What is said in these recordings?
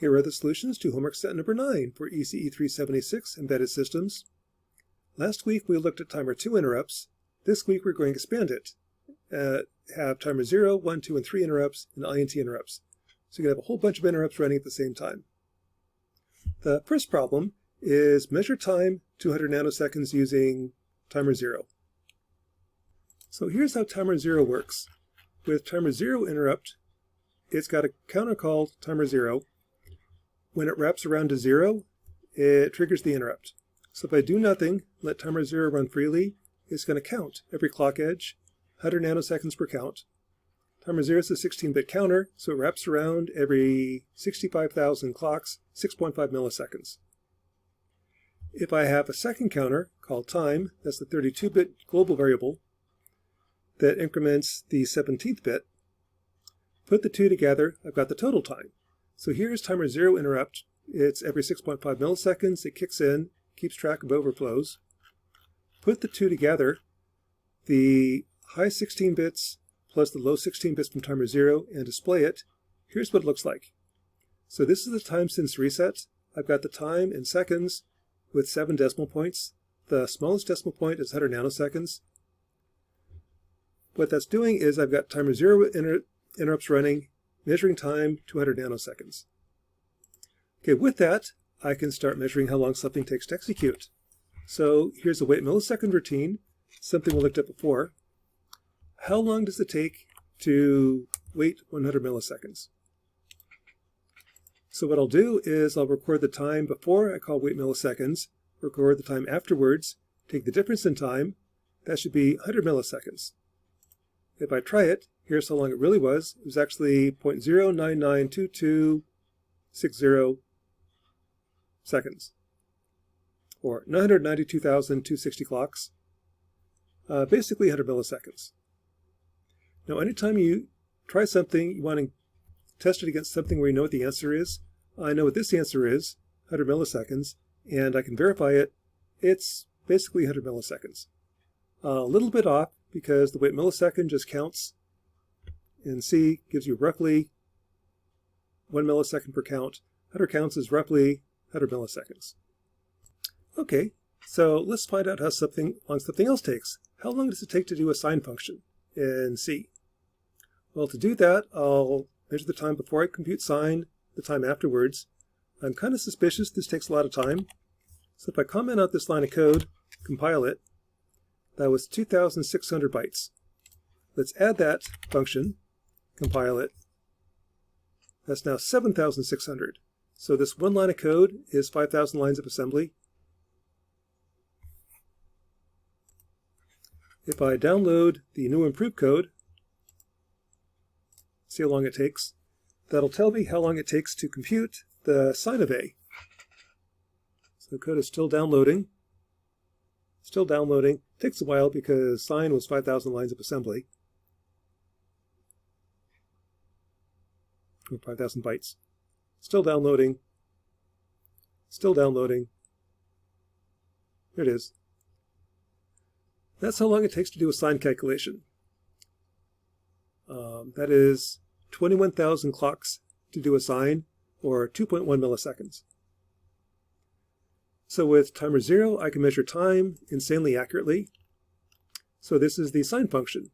Here are the solutions to homework set number 9 for ECE 376 Embedded Systems. Last week we looked at timer 2 interrupts. This week we're going to expand it. Have timer 0, 1, 2, and 3 interrupts and INT interrupts. So you can have a whole bunch of interrupts running at the same time. The first problem is measure time 200 nanoseconds using timer 0. So here's how timer 0 works. With timer 0 interrupt, it's got a counter called timer 0. When it wraps around to 0, it triggers the interrupt. So if I do nothing, let timer 0 run freely, it's going to count every clock edge, 100 nanoseconds per count. Timer 0 is a 16-bit counter, so it wraps around every 65,000 clocks, 6.5 milliseconds. If I have a second counter called time, that's the 32-bit global variable that increments the 17th bit, put the two together, I've got the total time. So here's timer 0 interrupt. It's every 6.5 milliseconds. It kicks in, keeps track of overflows. Put the two together, the high 16 bits plus the low 16 bits from timer 0, and display it. Here's what it looks like. So this is the time since reset. I've got the time in seconds with 7 decimal points. The smallest decimal point is 100 nanoseconds. What that's doing is I've got timer 0 interrupts running, measuring time 200 nanoseconds. Okay, with that, I can start measuring how long something takes to execute. So here's a wait millisecond routine, something we looked at before. How long does it take to wait 100 milliseconds? So what I'll do is I'll record the time before I call wait milliseconds, record the time afterwards, take the difference in time. That should be 100 milliseconds. If I try it, here's how long it really was. It was actually 0.0992260 seconds, or 992,260 clocks, basically 100 milliseconds. Now, anytime you try something, you want to test it against something where you know what the answer is. I know what this answer is, 100 milliseconds, and I can verify it. It's basically 100 milliseconds. A little bit off because the wait millisecond just counts, and C gives you roughly 1 millisecond per count. 100 counts is roughly 100 milliseconds. Okay, so let's find out how long something else takes. How long does it take to do a sine function in C? Well, to do that, I'll measure the time before I compute sine, the time afterwards. I'm kind of suspicious this takes a lot of time. So if I comment out this line of code, compile it, that was 2,600 bytes. Let's add that function, compile it. That's now 7,600. So this one line of code is 5,000 lines of assembly. If I download the new improved code, see how long it takes, that'll tell me how long it takes to compute the sine of A. So the code is still downloading. Still downloading. Takes a while because sine was 5,000 lines of assembly. Or 5,000 bytes. Still downloading. Still downloading. There it is. That's how long it takes to do a sine calculation. That is 21,000 clocks to do a sine, or 2.1 milliseconds. So with timer 0, I can measure time insanely accurately. So this is the sine function,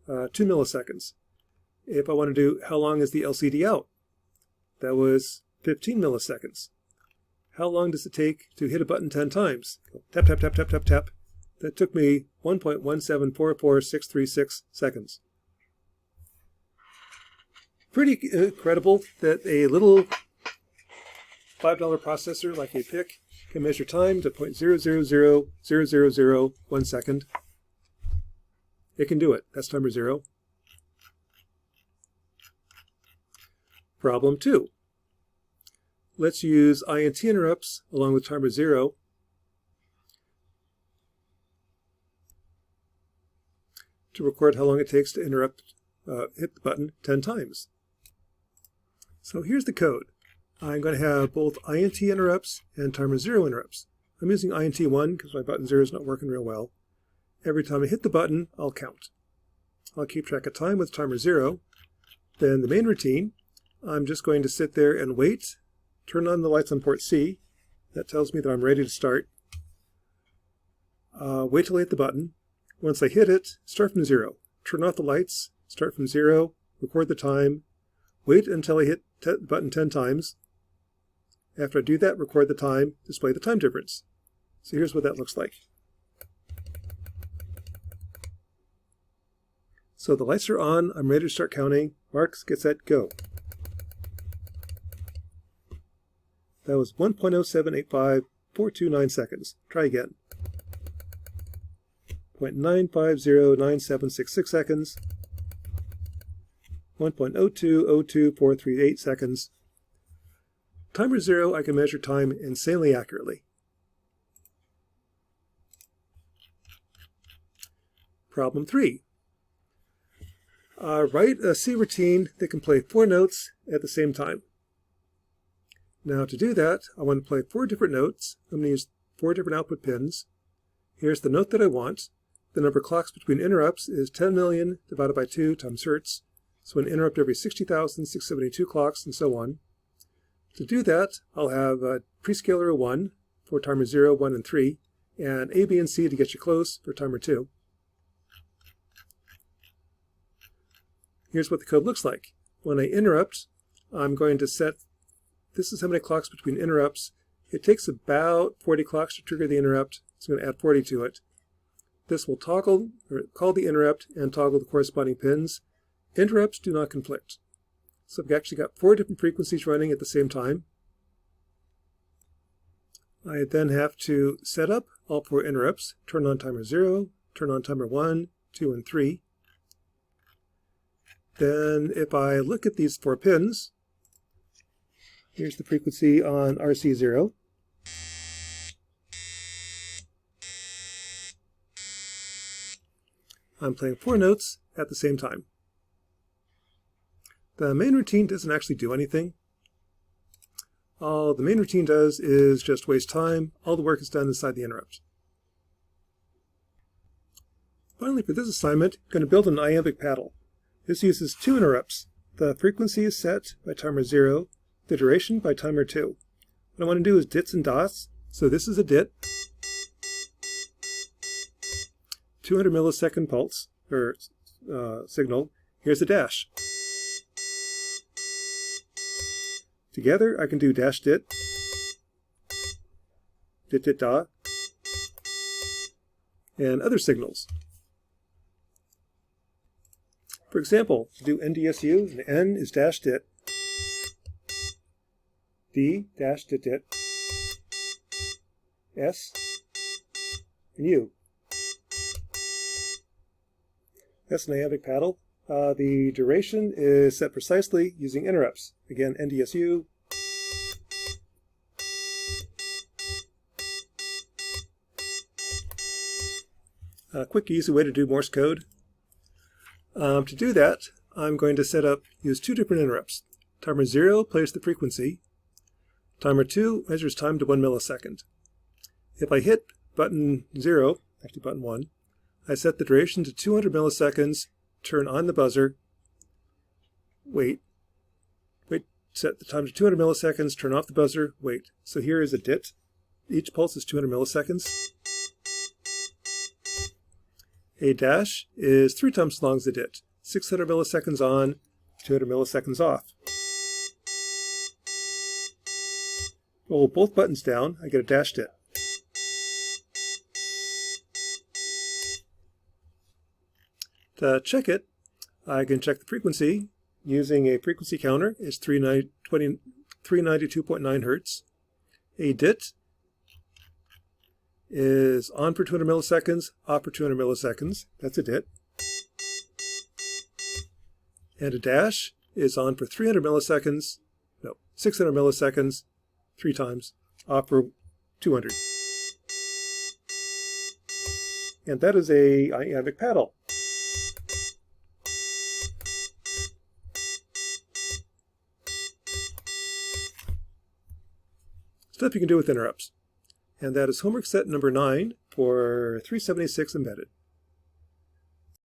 2 milliseconds. If I want to do how long is the LCD out, that was 15 milliseconds. How long does it take to hit a button 10 times? Tap, tap, tap, tap, tap, tap. That took me 1.1744636 seconds. Pretty incredible that a little $5 processor like a PIC can measure time to 0.0000001 second. It can do it. That's timer 0. Problem 2. Let's use INT interrupts along with timer 0 to record how long it takes to hit the button 10 times. So here's the code. I'm going to have both INT interrupts and timer 0 interrupts. I'm using INT 1 because my button 0 is not working real well. Every time I hit the button, I'll count. I'll keep track of time with timer 0. Then the main routine, I'm just going to sit there and wait turn on the lights on port C. That tells me that I'm ready to start. Wait till I hit the button. Once I hit it, start from 0. Turn off the lights, start from 0, record the time, wait until I hit the button 10 times. After I do that, record the time, display the time difference. So here's what that looks like. So the lights are on, I'm ready to start counting. Mark, get set, go. That was 1.0785429 seconds. Try again. 0.9509766 seconds. 1.0202438 seconds. Timer 0, I can measure time insanely accurately. Problem 3. Write a C routine that can play 4 notes at the same time. Now to do that, I want to play 4 different notes. I'm going to use 4 different output pins. Here's the note that I want. The number of clocks between interrupts is 10 million divided by 2 times hertz. So an interrupt every 60,672 clocks and so on. To do that, I'll have a prescaler of 1 for timer 0, 1, and 3, and A, B, and C to get you close for timer 2. Here's what the code looks like. When I interrupt, I'm going to set, this is how many clocks between interrupts. It takes about 40 clocks to trigger the interrupt, so I'm going to add 40 to it. This will toggle, or call the interrupt and toggle the corresponding pins. Interrupts do not conflict. So I've actually got 4 different frequencies running at the same time. I then have to set up all 4 interrupts, turn on timer 0, turn on timer 1, 2, and 3. Then if I look at these 4 pins, here's the frequency on RC0. I'm playing 4 notes at the same time. The main routine doesn't actually do anything. All the main routine does is just waste time. All the work is done inside the interrupt. Finally, for this assignment, I'm going to build an iambic paddle. This uses 2 interrupts. The frequency is set by timer 0, the duration by timer 2. What I want to do is dits and dots. So this is a dit. 200 millisecond pulse, or signal. Here's a dash. Together, I can do dash dit, dit dit da, and other signals. For example, to do NDSU, and N is dash dit, D dash dit dit, S, and U. That's an iambic paddle. The duration is set precisely using interrupts. Again, NDSU. A quick, easy way to do Morse code. To do that, I'm going to use 2 different interrupts. Timer 0 plays the frequency. Timer 2 measures time to 1 millisecond. If I hit button 0, actually button 1, I set the duration to 200 milliseconds, turn on the buzzer, wait, set the time to 200 milliseconds, turn off the buzzer, wait. So here is a dit. Each pulse is 200 milliseconds. A dash is 3 times as long as a dit. 600 milliseconds on, 200 milliseconds off. Roll both buttons down, I get a dash dit. To check it, I can check the frequency using a frequency counter. It's 392.9 hertz. A dit is on for 200 milliseconds, off for 200 milliseconds. That's a dit. And a dash is on for 300 milliseconds, no, 600 milliseconds, 3 times, off for 200. And that is a iambic paddle. Stuff you can do with interrupts. And that is homework set number 9 for 376 Embedded.